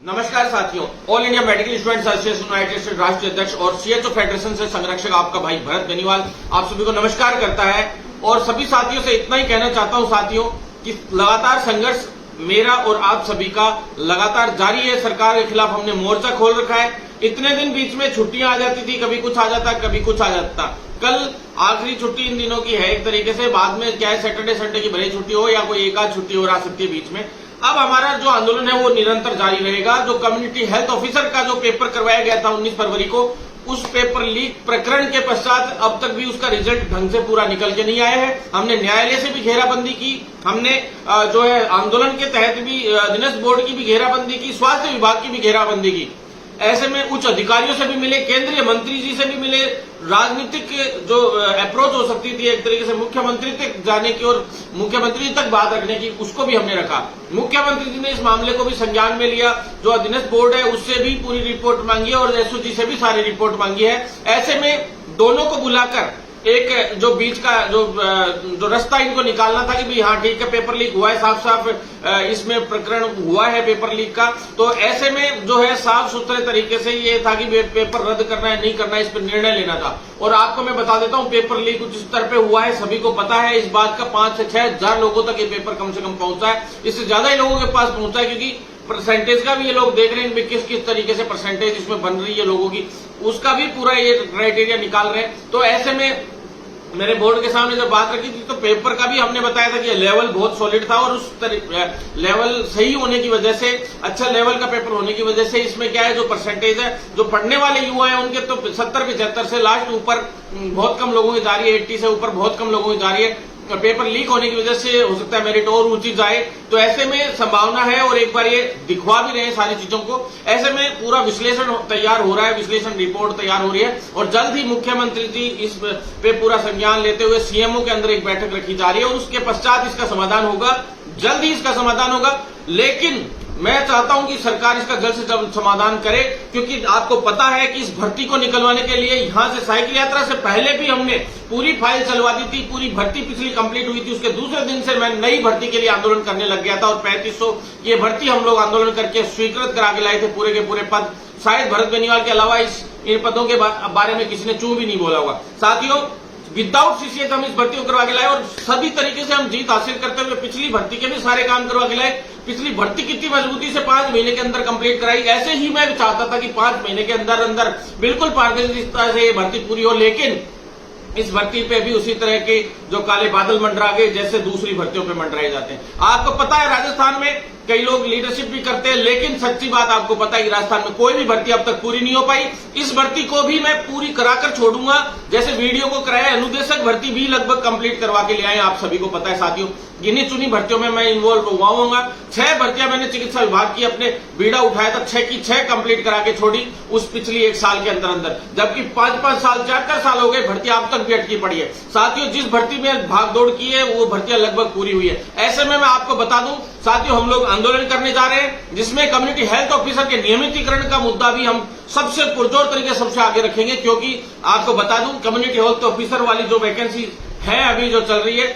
नमस्कार साथियों, all India medical students association United state राष्ट्रीय अध्यक्ष और सीएचओ फेडरेशन से संरक्षक आपका भाई भरत बेनीवाल आप सभी को नमस्कार करता है। और सभी साथियों से इतना ही कहना चाहता हूं साथियों कि लगातार संघर्ष मेरा और आप सभी का लगातार जारी है। सरकार के खिलाफ हमने मोर्चा खोल रखा है। इतने दिन बीच में छुट्टियां आ जाती थी, कभी कुछ आ जाता कभी कुछ आ जाता। कल आखिरी छुट्टी इन दिनों की है एक तरीके से, बाद में क्या है सैटरडे संडे की भले छुट्टी हो या कोई एक आध छुट्टी हो सकती है बीच में। अब हमारा जो आंदोलन है वो निरंतर जारी रहेगा। जो कम्युनिटी हेल्थ ऑफिसर का जो पेपर करवाया गया था 19 फरवरी को, उस पेपर लीक प्रकरण के पश्चात अब तक भी उसका रिजल्ट ढंग से पूरा निकल के नहीं आया है। हमने न्यायालय से भी घेराबंदी की, हमने जो है आंदोलन के तहत भी दिनेश बोर्ड की भी घेराबंदी की, स्वास्थ्य विभाग की भी घेराबंदी की। ऐसे में उच्च अधिकारियों से भी मिले, केंद्रीय मंत्री जी से भी मिले, राजनीतिक जो अप्रोच हो सकती थी एक तरीके से मुख्यमंत्री तक जाने की और मुख्यमंत्री जी तक बात रखने की, उसको भी हमने रखा। मुख्यमंत्री जी ने इस मामले को भी संज्ञान में लिया। जो दिनेश बोर्ड है उससे भी पूरी रिपोर्ट मांगी और एसओजी से भी सारी रिपोर्ट मांगी है। ऐसे में दोनों को बुलाकर एक जो बीच का जो रास्ता इनको निकालना था कि भाई हाँ ठीक है पेपर लीक हुआ है, साफ साफ इसमें प्रकरण हुआ है पेपर लीक का, तो ऐसे में जो है साफ सुथरे तरीके से ये था कि पेपर रद्द करना है नहीं करना है, इस पर निर्णय लेना था। और आपको मैं बता देता हूँ पेपर लीक उच्च स्तर पे हुआ है, सभी को पता है इस बात का। 5 से 6 हजार लोगों तक ये पेपर कम से कम पहुंचा है, इससे ज्यादा ही लोगों के पास पहुंचा है, क्योंकि परसेंटेज का भी ये लोग देख रहे हैं कि किस तरीके से परसेंटेज इसमें बन रही है लोगों की, उसका भी पूरा ये क्राइटेरिया निकाल रहे हैं। तो ऐसे में मेरे बोर्ड के सामने जब बात रखी थी तो पेपर का भी हमने बताया था कि लेवल बहुत सॉलिड था और उस लेवल सही होने की वजह से, अच्छा लेवल का पेपर होने की वजह से इसमें क्या है जो परसेंटेज है जो पढ़ने वाले युवा है उनके तो 70-75 से लास्ट ऊपर बहुत कम लोगों की जा रही है, 80 से ऊपर बहुत कम लोगों की जा रही है। पेपर लीक होने की वजह से हो सकता है मेरिट और ऊंची जाए, तो ऐसे में संभावना है और एक बार ये दिखवा भी रहे हैं सारी चीजों को। ऐसे में पूरा विश्लेषण तैयार हो रहा है, विश्लेषण रिपोर्ट तैयार हो रही है और जल्द ही मुख्यमंत्री जी इस पे पूरा संज्ञान लेते हुए सीएमओ के अंदर एक बैठक रखी जा रही है और उसके पश्चात इसका समाधान होगा, जल्द ही इसका समाधान होगा। लेकिन मैं चाहता हूं कि सरकार इसका जल्द से जल्द समाधान करे, क्योंकि आपको पता है कि इस भर्ती को निकलवाने के लिए यहां से साइकिल यात्रा से पहले भी हमने पूरी फाइल चलवा दी थी। पूरी भर्ती पिछली कंप्लीट हुई थी, उसके दूसरे दिन से मैं नई भर्ती के लिए आंदोलन करने लग गया था और 3500 ये भर्ती हम लोग आंदोलन करके स्वीकृत करा के लाए थे पूरे के पूरे पद। शायद भरत बेनीवाल के अलावा इन पदों के बारे में किसी ने चू भी नहीं बोला होगा। साथियों, विदाउट सीसीएच हम इस भर्ती को करवा के लाए और सभी तरीके से हम जीत हासिल करते हुए पिछली भर्ती के भी सारे काम करवा के लाए। पिछली भर्ती कितनी मजबूती से 5 महीने के अंदर कंप्लीट कराई, ऐसे ही मैं चाहता था कि 5 महीने के अंदर अंदर बिल्कुल पारदर्शिता से ये भर्ती पूरी हो। लेकिन इस भर्ती पे भी उसी तरह के जो काले बादल मंडरा गए जैसे दूसरी भर्तियों पे मंडराए जाते हैं। आपको पता है राजस्थान में कई लोग लीडरशिप भी करते हैं, लेकिन सच्ची बात आपको पता है कि राजस्थान में कोई भी भर्ती अब तक पूरी नहीं हो पाई। इस भर्ती को भी मैं पूरी कराकर छोड़ूंगा, जैसे वीडियो को कराया। अनुदेशक भर्ती भी लगभग कंप्लीट करवा के ले आए, आप सभी को पता है साथियों। गिनी चुनी भर्तियों में मैं इन्वॉल्व हुआ। 6 भर्तियां मैंने चिकित्सा विभाग की अपने बीड़ा उठाया था, 6 की 6 कंप्लीट करा के छोड़ी उस पिछली 1 साल के अंदर अंदर, जबकि 5-5 साल 4 साल हो गए भर्ती अब तक भी अटकी पड़ी है। साथियों, जिस भर्ती में भागदौड़ की है वो भर्तियां लगभग पूरी हुई है। ऐसे में मैं आपको बता दूं साथियों, हम लोग आंदोलन करने जा रहे हैं जिसमें कम्युनिटी हेल्थ ऑफिसर के नियमितीकरण का मुद्दा भी हम सबसे पुरजोर तरीके से सबसे आगे रखेंगे, क्योंकि आपको बता दूं कम्युनिटी हेल्थ ऑफिसर वाली जो वैकेंसी है अभी जो चल रही है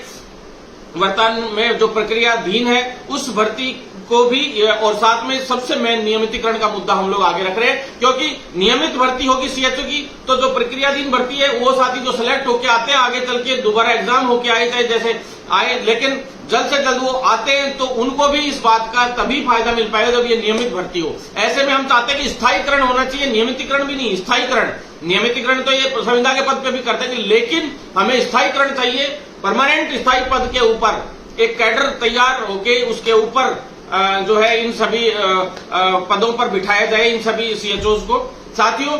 वर्तमान में जो प्रक्रियाधीन है उस भर्ती को भी और साथ में सबसे मेन नियमितीकरण का मुद्दा हम लोग आगे रख रहे हैं, क्योंकि नियमित भर्ती होगी सीएचओ की तो जो प्रक्रियाधीन भर्ती है वो साथी जो सिलेक्ट होके आते हैं आगे चल के दोबारा एग्जाम होके आए चाहे जैसे आए, लेकिन जल्द से जल्द वो आते हैं तो उनको भी इस बात का तभी फायदा मिल पाएगा जब ये नियमित भर्ती हो। ऐसे में हम चाहते हैं कि स्थायीकरण होना चाहिए, नियमितीकरण भी नहीं, स्थायीकरण। नियमितीकरण तो ये संविदा के पद पे भी करते हैं, लेकिन हमें स्थायीकरण चाहिए। परमानेंट स्थायी पद के ऊपर एक कैडर तैयार होके उसके ऊपर जो है इन सभी पदों पर बिठाया जाए इन सभी सीएचओज को। साथियों,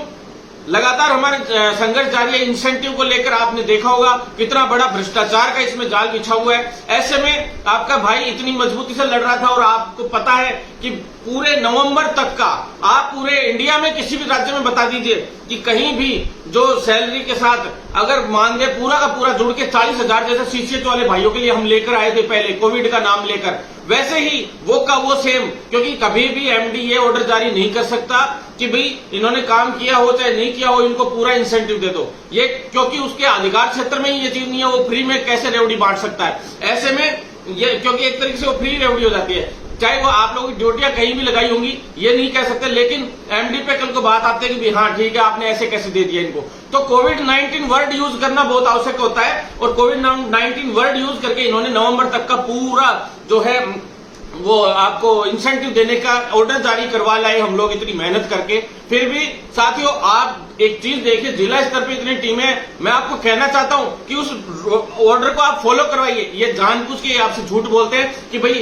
लगातार हमारे संघर्ष जारी है। इंसेंटिव को लेकर आपने देखा होगा कितना बड़ा भ्रष्टाचार का इसमें जाल बिछा हुआ है। ऐसे में आपका भाई इतनी मजबूती से लड़ रहा था और आपको पता है कि पूरे नवंबर तक का आप पूरे इंडिया में किसी भी राज्य में बता दीजिए कि कहीं भी जो सैलरी के साथ अगर मान ले पूरा का पूरा जुड़ के 40,000 जैसे सीसीएच वाले भाइयों के लिए हम लेकर आए थे पहले कोविड का नाम लेकर, वैसे ही वो का वो सेम, क्योंकि कभी भी एमडी ये ऑर्डर जारी नहीं कर सकता कि भाई इन्होंने काम किया हो चाहे नहीं किया हो इनको पूरा इंसेंटिव दे दो, ये क्योंकि उसके अधिकार क्षेत्र में ही ये चीज नहीं है, वो फ्री में कैसे रेवड़ी बांट सकता है। ऐसे में ये क्योंकि एक तरीके से वो फ्री रेवड़ी हो जाती है। चाहे वो आप लोगों की ड्यूटियां कहीं भी लगाई होंगी, ये नहीं कह सकते, लेकिन एमडी पे कल को बात आती है कि हाँ ठीक है आपने ऐसे कैसे दे दिया इनको। तो कोविड-19 वर्ड यूज करना बहुत आवश्यक होता है, और कोविड-19 वर्ड यूज करके इन्होंने नवंबर तक का पूरा जो है वो आपको इंसेंटिव देने का ऑर्डर जारी करवा लाए हम लोग इतनी मेहनत करके। फिर भी साथियों आप एक चीज देखिए, जिला स्तर पे इतनी टीमें, मैं आपको कहना चाहता हूं कि उस ऑर्डर को आप फॉलो करवाइए। ये जानबूझ के आपसे झूठ बोलते हैं कि भाई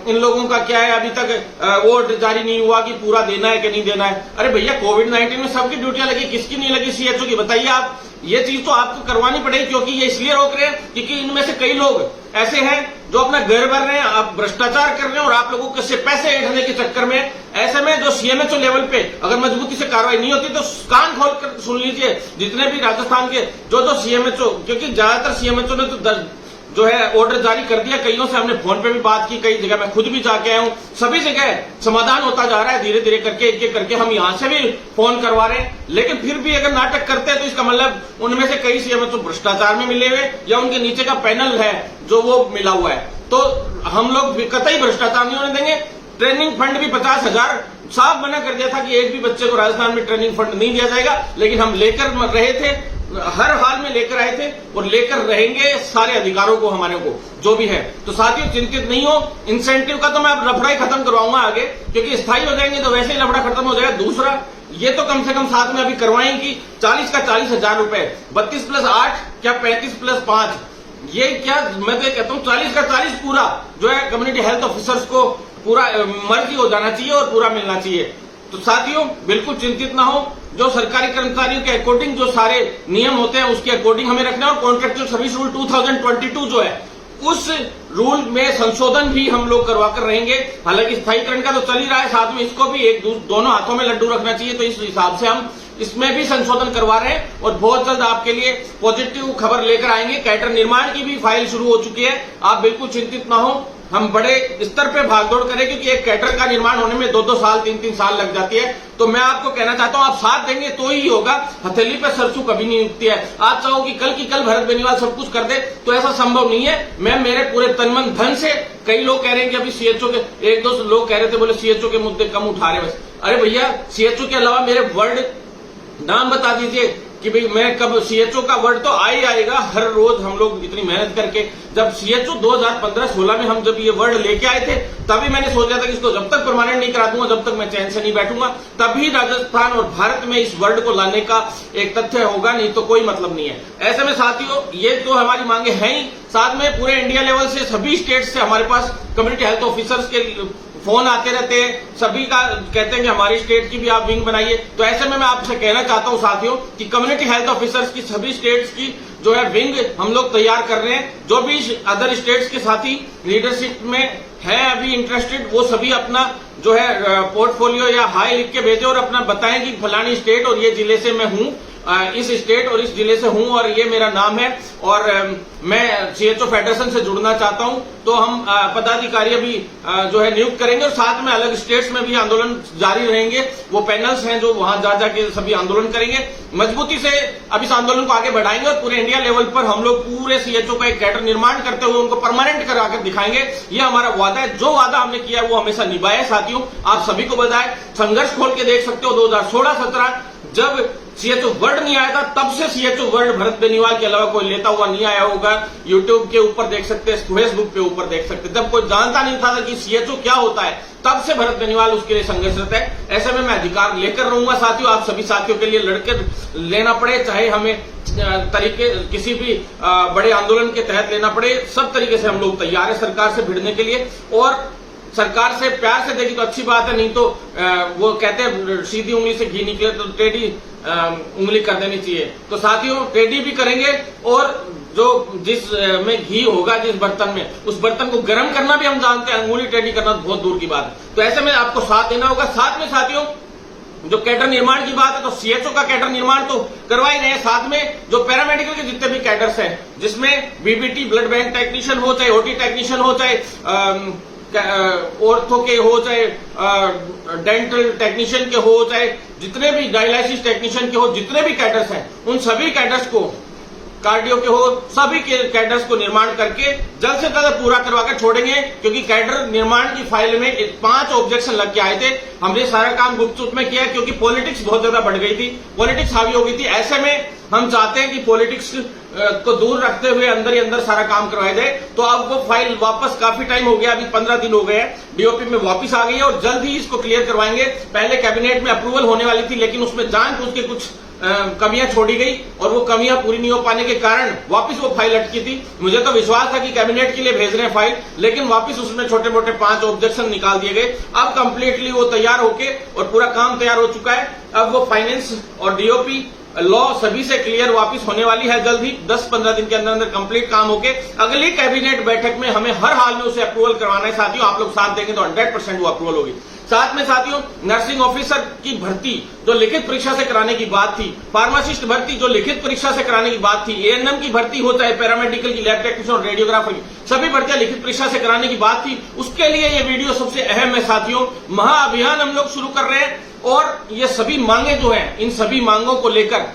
इन लोगों का क्या है, अभी तक ऑर्डर जारी नहीं हुआ कि पूरा देना है कि नहीं देना है। अरे भैया कोविड-19 में सबकी ड्यूटियां लगी, किसकी नहीं लगी सीएचओ की, बताइए आप। ये चीज तो आपको करवानी पड़ेगी, क्योंकि ये इसलिए रोक रहे हैं क्योंकि इनमें से कई लोग ऐसे हैं जो अपना घर भर रहे हैं, आप भ्रष्टाचार कर रहे हैं और आप लोगों को से पैसे ऐंठने के चक्कर में। ऐसे में जो सीएमएचओ लेवल पे अगर मजबूती से कार्रवाई नहीं होती तो कान खोल कर सुन लीजिए, जितने भी राजस्थान के जो सीएमएचओ, क्योंकि ज्यादातर सीएमएचओ ने तो जो है ऑर्डर जारी कर दिया, कईयों से हमने फोन पे भी बात की, कई जगह मैं खुद भी जाके आया हूं, सभी जगह समाधान होता जा रहा है धीरे धीरे करके, एक एक करके हम यहां से भी फोन करवा रहे हैं। लेकिन फिर भी अगर नाटक करते हैं तो इसका मतलब उनमें से कई सीएमएचओ भ्रष्टाचार में मिले हुए या उनके नीचे का पैनल है जो वो मिला हुआ है। तो हम लोग कतई भ्रष्टाचार नहीं होने देंगे। ट्रेनिंग फंड भी 50,000 साफ मना कर दिया था कि एक भी बच्चे को राजस्थान में ट्रेनिंग फंड नहीं दिया जाएगा, लेकिन हम लेकर रहे थे, हर हाल में लेकर आए थे और लेकर रहेंगे सारे अधिकारों को हमारे को जो भी है। तो साथियों चिंतित नहीं हो, इंसेंटिव का तो मैं अब लफड़ा ही खत्म करवाऊंगा आगे, क्योंकि स्थायी हो जाएंगे तो वैसे ही लफड़ा खत्म हो जाएगा। दूसरा ये तो कम से कम साथ में अभी करवाएं कि 40 का 40,000 रुपए, 32+8 क्या 35+5, ये क्या मैं तो कहता हूँ 40 का 40 पूरा जो है कम्युनिटी हेल्थ ऑफिसर्स को पूरा मर्जी हो जाना चाहिए और पूरा मिलना चाहिए। तो साथियों बिल्कुल चिंतित ना हो, जो सरकारी कर्मचारियों के अकॉर्डिंग जो सारे नियम होते हैं उसके अकॉर्डिंग हमें रखना है। और कॉन्ट्रेक्चुअल सर्विस रूल 2022 जो है उस रूल में संशोधन भी हम लोग करवा कर रहेंगे। हालांकि स्थायीकरण का तो चल ही रहा है, साथ में इसको भी दोनों हाथों में लड्डू रखना चाहिए, तो इस हिसाब से हम इसमें भी संशोधन करवा रहे हैं और बहुत जल्द आपके लिए पॉजिटिव खबर लेकर आएंगे। कैडर निर्माण की भी फाइल शुरू हो चुकी है, आप बिल्कुल चिंतित ना हो, हम बड़े स्तर पे भागदौड़ करें, क्योंकि एक कैडर का निर्माण होने में 2-2 साल 3-3 साल लग जाती है। तो मैं आपको कहना चाहता हूं आप साथ देंगे तो ही होगा, हथेली पे सरसों कभी नहीं उगती है। आप चाहो कि कल की कल भरत बेनीवाल सब कुछ कर दे तो ऐसा संभव नहीं है। मैं मेरे पूरे तन मन धन से, कई लोग कह रहे हैं कि अभी सीएचओ के 1-2 लोग कह रहे थे, बोले सीएचओ के मुद्दे कम उठा रहे बस। अरे भैया सीएचओ के अलावा मेरे वर्ड नाम बता दीजिए कि भाई मैं कब, सीएचओ का वर्ड तो आ ही आएगा हर रोज हम लोग इतनी मेहनत करके। जब सीएचओ 2015-16 में हम जब ये वर्ड लेके आए थे तभी मैंने सोचा था कि इसको जब तक परमानेंट नहीं करा दूंगा जब तक मैं चैन से नहीं बैठूंगा, तभी राजस्थान और भारत में इस वर्ड को लाने का एक तथ्य होगा, नहीं तो कोई मतलब नहीं है। ऐसे में साथियों ये तो हमारी मांगे हैं ही, साथ में पूरे इंडिया लेवल से सभी स्टेट से हमारे पास कम्युनिटी हेल्थ ऑफिसर्स के फोन आते रहते हैं, सभी का कहते हैं कि हमारी स्टेट की भी आप विंग बनाइए। तो ऐसे में मैं आपसे कहना चाहता हूं साथियों कि कम्युनिटी हेल्थ ऑफिसर्स की सभी स्टेट्स की जो है विंग हम लोग तैयार कर रहे हैं। जो भी अदर स्टेट्स के साथी लीडरशिप में है अभी इंटरेस्टेड, वो सभी अपना जो है पोर्टफोलियो या हाई लिख के भेजे और अपना बताएं कि फलानी स्टेट और ये जिले से मैं हूं, इस स्टेट और इस जिले से हूं और ये मेरा नाम है और मैं सीएचओ फेडरेशन से जुड़ना चाहता हूं। तो हम पदाधिकारी अभी जो है नियुक्त करेंगे और साथ में अलग स्टेट्स में भी आंदोलन जारी रहेंगे। वो पैनल्स हैं जो वहां जा जाके सभी आंदोलन करेंगे, मजबूती से अब इस आंदोलन को आगे बढ़ाएंगे और पूरे इंडिया लेवल पर हम लोग पूरे सीएचओ का एक कैडर निर्माण करते हुए उनको परमानेंट कराकर दिखाएंगे। ये हमारा वादा है, जो वादा हमने किया है वो हमेशा निभाया है। साथियों आप सभी को बधाई, संघर्ष खोल के देख सकते हो 2016-17 जब सीएचओ वर्ड नहीं आया था तब से सीएचओ वर्ड भरत बेनीवाल के अलावा कोई लेता हुआ नहीं आया होगा। यूट्यूब के ऊपर देख सकते हैं, फेसबुक के ऊपर देख सकते हैं, जब कोई जानता नहीं था कि सीएचओ क्या होता है तब से भरत बेनीवाल उसके लिए संघर्षरत है। ऐसे में मैं अधिकार लेकर रहूंगा साथियों, आप सभी साथियों के लिए लड़कर लेना पड़े, चाहे हमें तरीके किसी भी बड़े आंदोलन के तहत लेना पड़े, सब तरीके से हम लोग तैयार है सरकार से भिड़ने के लिए। और सरकार से प्यार से देखी तो अच्छी बात है, नहीं तो वो कहते हैं सीधी उंगली से घी निकले तो टेढ़ी उंगली कर देनी चाहिए। तो साथियों टेढ़ी भी करेंगे और जो जिस में घी होगा जिस बर्तन में, उस बर्तन को गर्म करना भी हम जानते हैं, अंगुली टेढ़ी करना बहुत दूर की बात है। तो ऐसे में आपको साथ देना होगा। साथ में साथियों जो कैडर निर्माण की बात है तो सीएचओ का कैडर निर्माण तो करवा ही रहे हैं, साथ में जो पैरामेडिकल के जितने भी कैडर्स हैं जिसमें बीबीटी ब्लड बैंक टेक्नीशियन हो, चाहे ओटी टेक्नीशियन हो, चाहे ऑर्थो के हो, चाहे डेंटल टेक्नीशियन के हो, चाहे जितने भी डायलिसिस टेक्नीशियन के हो, जितने भी कैडर्स हैं उन सभी कैडर्स को कार्डियो के हो, सभी के कैडर्स को निर्माण करके जल्द से जल्द पूरा करवा कर छोड़ेंगे, क्योंकि कैडर निर्माण की फाइल में 5 ऑब्जेक्शन लग के आए थे। हमने सारा काम गुपचुप में किया, क्योंकि पॉलिटिक्स बहुत ज्यादा बढ़ गई थी, पॉलिटिक्स हावी हो गई थी। ऐसे में हम चाहते हैं कि पॉलिटिक्स को दूर रखते हुए अंदर ही अंदर सारा काम करवाया जाए। तो अब वो फाइल वापस, काफी टाइम हो गया, अभी 15 दिन हो गए हैं, डीओपी में वापस आ गई है और जल्द ही इसको क्लियर करवाएंगे। पहले कैबिनेट में अप्रूवल होने वाली थी, लेकिन उसमें जानबूझ के कुछ कमियां छोड़ी गई और वो कमियां पूरी नहीं हो पाने के कारण वापस वो फाइल अटकी थी। मुझे तो विश्वास था कि कैबिनेट के लिए भेज रहे हैं फाइल, लेकिन वापस उसमें छोटे मोटे 5 ऑब्जेक्शन निकाल दिए गए। अब कंप्लीटली वो तैयार होके और पूरा काम तैयार हो चुका है। अब वो फाइनेंस और डीओपी लॉ सभी से क्लियर वापस होने वाली है जल्द ही, 10-15 दिन के अंदर अंदर कंप्लीट काम होके अगली कैबिनेट बैठक में हमें हर हाल में उसे अप्रूवल करवाना है। साथियों, आप लोग साथ देंगे तो 100% वो अप्रूवल होगी। साथ में साथियों, नर्सिंग ऑफिसर की भर्ती जो लिखित परीक्षा से कराने की बात थी, फार्मासिस्ट भर्ती जो लिखित परीक्षा से कराने की बात थी, एएनएम की भर्ती हो चाहे पैरामेडिकल की, लैब टेक्नीशियन और रेडियोग्राफर की, सभी भर्तियां लिखित परीक्षा से कराने की बात थी। उसके लिए ये वीडियो सबसे अहम है साथियों। महाअभियान हम लोग शुरू कर रहे हैं और ये सभी मांगे जो है, इन सभी मांगों को लेकर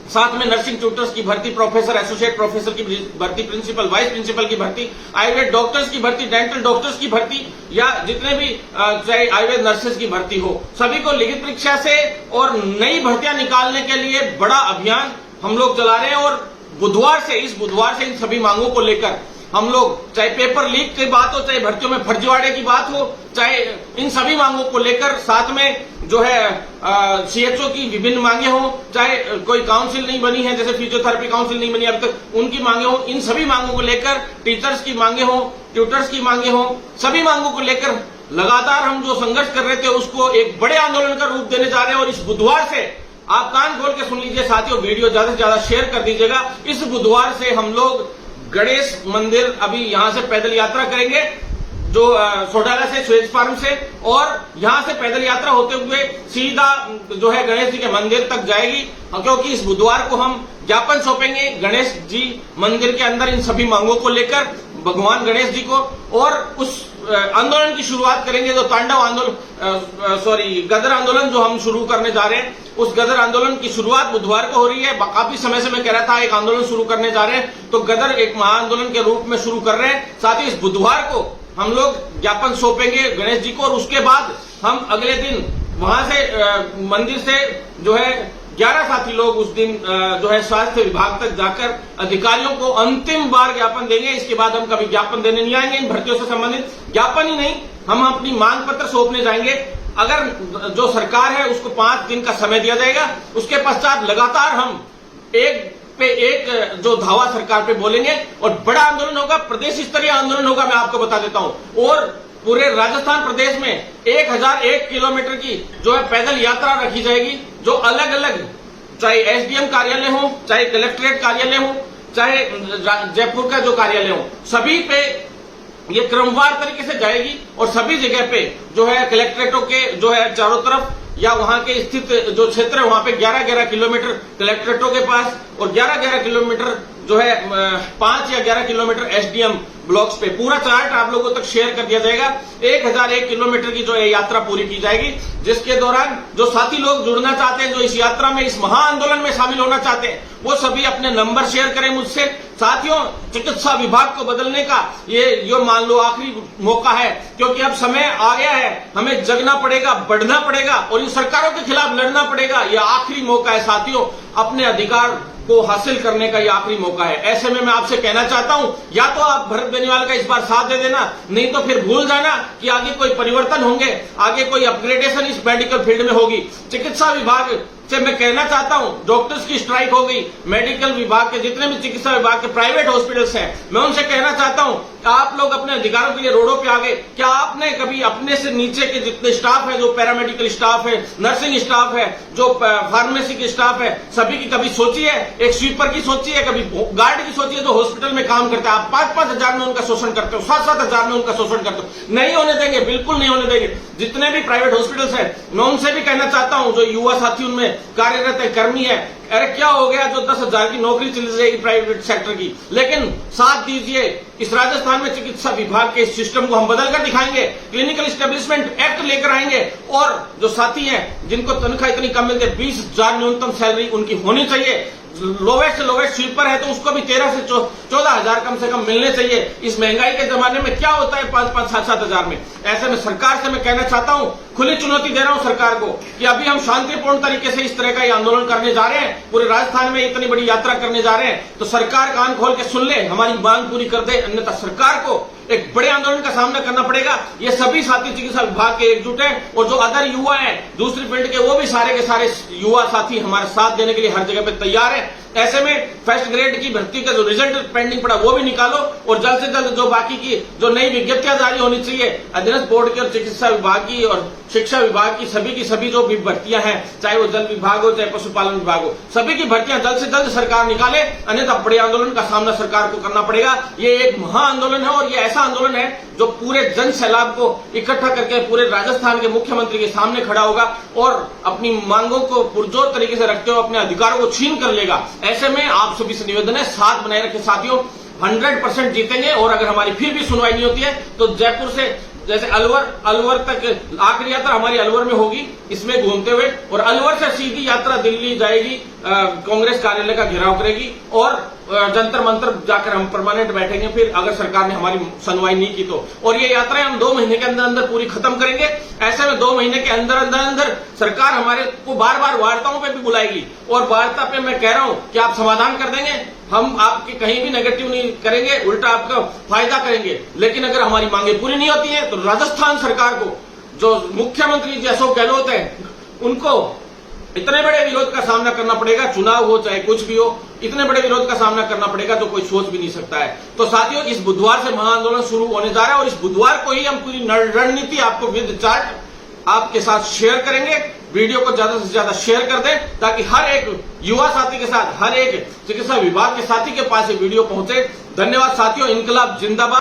साथ में नर्सिंग ट्यूटर्स की भर्ती, प्रोफेसर, एसोसिएट प्रोफेसर की भर्ती, प्रिंसिपल, वाइस प्रिंसिपल की भर्ती, आयुर्वेद डॉक्टर्स की भर्ती, डेंटल डॉक्टर्स की भर्ती या जितने भी चाहे आयुर्वेद नर्सेज की भर्ती हो, सभी को लिखित परीक्षा से और नई भर्तियां निकालने के लिए बड़ा अभियान हम लोग चला रहे हैं। और इस बुधवार से इन सभी मांगों को लेकर हम लोग, चाहे पेपर लीक की बात हो, चाहे भर्तियों में फर्जीवाड़े की बात हो, चाहे इन सभी मांगों को लेकर, साथ में जो है सीएचओ की विभिन्न मांगे हो, चाहे कोई काउंसिल नहीं बनी है, जैसे फिजियोथेरेपी काउंसिल नहीं बनी अभी तक, उनकी मांगे हो, इन सभी मांगों को लेकर, टीचर्स की मांगे हो, ट्यूटर्स की मांगे हो, सभी मांगों को लेकर लगातार हम जो संघर्ष कर रहे थे उसको एक बड़े आंदोलन का रूप देने जा रहे हैं। और इस बुधवार से आप कान खोल के सुन लीजिए साथियों, वीडियो ज्यादा से ज्यादा शेयर कर दीजिएगा। इस बुधवार से हम लोग गणेश मंदिर अभी यहां से पैदल यात्रा करेंगे, जो सोडाला से, स्वेज फार्म से, और यहां से पैदल यात्रा होते हुए सीधा जो है गणेश जी के मंदिर तक जाएगी, क्योंकि इस बुधवार को हम ज्ञापन सौंपेंगे गणेश जी मंदिर के अंदर इन सभी मांगों को लेकर भगवान गणेश जी को। और उस आंदोलन की शुरुआत करेंगे, जो तांडव आंदोलन, गदर आंदोलन जो हम शुरू करने जा रहे हैं, उस गदर आंदोलन की शुरुआत बुधवार को हो रही है। काफी समय से मैं कह रहा था एक आंदोलन शुरू करने जा रहे हैं, तो गदर एक महाआंदोलन के रूप में शुरू कर रहे हैं। साथ ही इस बुधवार को हम लोग ज्ञापन सौंपेंगे गणेश जी को, और उसके बाद हम अगले दिन वहां से मंदिर से जो है 11 साथी लोग उस दिन जो है स्वास्थ्य विभाग तक जाकर अधिकारियों को अंतिम बार ज्ञापन देंगे। इसके बाद हम कभी ज्ञापन देने नहीं आएंगे इन भर्तियों से संबंधित। ज्ञापन ही नहीं, हम अपनी मांग पत्र सौंपने जाएंगे। अगर जो सरकार है उसको 5 दिन का समय दिया जाएगा, उसके पश्चात लगातार हम एक पे एक जो धावा सरकार पे बोलेंगे और बड़ा आंदोलन होगा, प्रदेश स्तरीय आंदोलन होगा, मैं आपको बता देता हूं। और पूरे राजस्थान प्रदेश में 1001 किलोमीटर की जो है पैदल यात्रा रखी जाएगी, जो अलग अलग, चाहे एसडीएम कार्यालय हो, चाहे कलेक्ट्रेट कार्यालय हो, चाहे जयपुर का जो कार्यालय हो, सभी पे ये क्रमवार तरीके से जाएगी। और सभी जगह पे जो है कलेक्ट्रेटों के जो है चारों तरफ या वहां के स्थित जो क्षेत्र है वहां पे 11-11 किलोमीटर कलेक्ट्रेटों के पास और 11-11 किलोमीटर जो है 5 या 11 किलोमीटर एसडीएम ब्लॉक्स पे पूरा चार्ट आप लोगों तक शेयर कर दिया जाएगा। 1001 किलोमीटर की जो है यात्रा पूरी की जाएगी, जिसके दौरान जो साथी लोग जुड़ना चाहते हैं, जो इस यात्रा में, इस महाआंदोलन में शामिल होना चाहते हैं, वो सभी अपने नंबर शेयर करें मुझसे। साथियों, चिकित्सा विभाग को बदलने का ये मान लो आखिरी मौका है, क्योंकि अब समय आ गया है, हमें जगना पड़ेगा, बढ़ना पड़ेगा और इन सरकारों के खिलाफ लड़ना पड़ेगा। ये आखिरी मौका है साथियों, अपने अधिकार को हासिल करने का ये आखिरी मौका है। ऐसे में मैं आपसे कहना चाहता हूं, या तो आप भरत बेनीवाल का इस बार साथ दे देना, नहीं तो फिर भूल जाना कि आगे कोई परिवर्तन होंगे, आगे कोई अपग्रेडेशन इस मेडिकल फील्ड में होगी। चिकित्सा विभाग से मैं कहना चाहता हूं, डॉक्टर्स की स्ट्राइक हो गई, मेडिकल विभाग के जितने भी चिकित्सा विभाग के प्राइवेट हॉस्पिटल्स हैं, मैं उनसे कहना चाहता हूं आप लोग अपने अधिकारों के लिए रोडों पे आ गए। क्या आपने कभी अपने से नीचे के जितने स्टाफ है, जो पैरामेडिकल स्टाफ है, नर्सिंग स्टाफ है, जो फार्मेसी के स्टाफ है, सभी की कभी सोची है? एक स्वीपर की सोची है, कभी गार्ड की सोची है जो हॉस्पिटल में काम करता है? आप 5-5 हजार में उनका शोषण करते हो, 7-7 हजार में उनका शोषण करते हो। नहीं होने देंगे, बिल्कुल नहीं होने देंगे। जितने भी प्राइवेट हॉस्पिटल्स है, मैं उनसे भी कहना चाहता हूं, जो युवा साथी उनमें कार्यरत है, कर्मी है, अरे क्या हो गया जो 10,000 की नौकरी चली जाएगी प्राइवेट सेक्टर की, लेकिन साथ दीजिए। इस राजस्थान में चिकित्सा विभाग के इस सिस्टम को हम बदल कर दिखाएंगे, क्लिनिकल एस्टेब्लिशमेंट एक्ट लेकर आएंगे। और जो साथी हैं जिनको तनख्वाह इतनी कम मिलती है, 20,000 न्यूनतम सैलरी उनकी होनी चाहिए। लोवेस्ट से लोवेस्ट स्वीपर है तो उसको भी 13 से 14,000 कम से कम मिलने चाहिए। इस महंगाई के जमाने में क्या होता है 5-5, 7-7 हजार में। ऐसे में सरकार से मैं कहना चाहता हूं, खुली चुनौती दे रहा हूं सरकार को कि अभी हम शांतिपूर्ण तरीके से इस तरह का ये आंदोलन करने जा रहे हैं, पूरे राजस्थान में इतनी बड़ी यात्रा करने जा रहे हैं, तो सरकार कान खोल के सुन ले, हमारी मांग पूरी कर दे, अन्यथा सरकार को एक बड़े आंदोलन का सामना करना पड़ेगा। ये सभी साथी चिकित्सा विभाग के एकजुट हैं और जो अदर युवा हैं दूसरी फील्ड के, वो भी सारे के सारे युवा साथी हमारे साथ देने के लिए हर जगह पे तैयार है। ऐसे में फर्स्ट ग्रेड की भर्ती का जो रिजल्ट पेंडिंग पड़ा वो भी निकालो और जल्द से जल्द जो बाकी की जो नई विज्ञप्तियां जारी होनी चाहिए अधीनस्थ बोर्ड की और चिकित्सा विभाग की और शिक्षा विभाग की सभी जो भी भर्तियां हैं, चाहे वो जल विभाग हो चाहे पशुपालन विभाग हो, सभी की भर्तियां जल्द से जल्द सरकार निकाले, अन्यथा बड़े आंदोलन का सामना सरकार को करना पड़ेगा। ये एक महा आंदोलन है और ये ऐसा आंदोलन है जो पूरे जन सैलाब को इकट्ठा करके पूरे राजस्थान के मुख्यमंत्री के सामने खड़ा होगा और अपनी मांगों को पुरजोर तरीके से रखते हुए अपने अधिकारों को छीन कर लेगा। ऐसे में आप सभी से निवेदन है, साथ बनाए रखे साथियों, 100% जीतेंगे। और अगर हमारी फिर भी सुनवाई नहीं होती है तो जयपुर से जैसे अलवर तक आखिरी यात्रा हमारी अलवर में होगी, इसमें घूमते हुए, और अलवर से सीधी यात्रा दिल्ली जाएगी, कांग्रेस कार्यालय का घेराव करेगी और जंतर मंतर जाकर हम परमानेंट बैठेंगे फिर अगर सरकार ने हमारी सुनवाई नहीं की तो। और ये यात्राएं हम 2 महीने के अंदर अंदर पूरी खत्म करेंगे। ऐसे में 2 महीने के अंदर अंदर सरकार हमारे को बार बार वार्ताओं पे भी बुलाएगी और वार्ता पे मैं कह रहा हूं कि आप समाधान कर देंगे, हम आपके कहीं भी नेगेटिव नहीं करेंगे, उल्टा आपका फायदा करेंगे। लेकिन अगर हमारी मांगे पूरी नहीं होती है तो राजस्थान सरकार को, जो मुख्यमंत्री जी अशोक गहलोत है, उनको इतने बड़े विरोध का सामना करना पड़ेगा, चुनाव हो चाहे कुछ भी हो, इतने बड़े विरोध का सामना करना पड़ेगा जो कोई सोच भी नहीं सकता है। तो साथियों, इस बुधवार से महाआंदोलन शुरू होने जा रहा है और इस बुधवार को ही हम पूरी रणनीति आपको विद चार्ट आपके साथ शेयर करेंगे। वीडियो को ज्यादा से ज्यादा शेयर कर दें ताकि हर एक युवा साथी के साथ, हर एक चिकित्सा विभाग के साथी के पास ये वीडियो पहुंचे। धन्यवाद साथियों, इनकलाब जिंदाबाद।